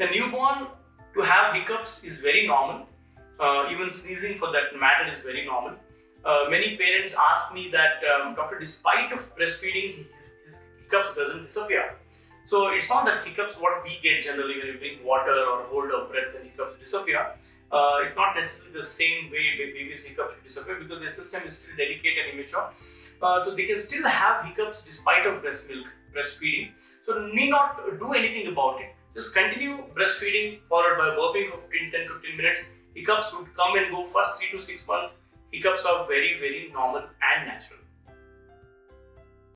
A newborn to have hiccups is very normal. Even sneezing for that matter is very normal. Many parents ask me that, doctor, despite of breastfeeding, his hiccups doesn't disappear. So it's not that hiccups what we get generally when you drink water or hold our breath and hiccups disappear. It's not necessarily the same way babies' hiccups disappear because their system is still delicate and immature. So they can still have hiccups despite of breastfeeding. So need not do anything about it. Just continue breastfeeding followed by burping for 10-15 minutes. Hiccups would come and go first 3 to 6 months. Hiccups are very, very normal and natural.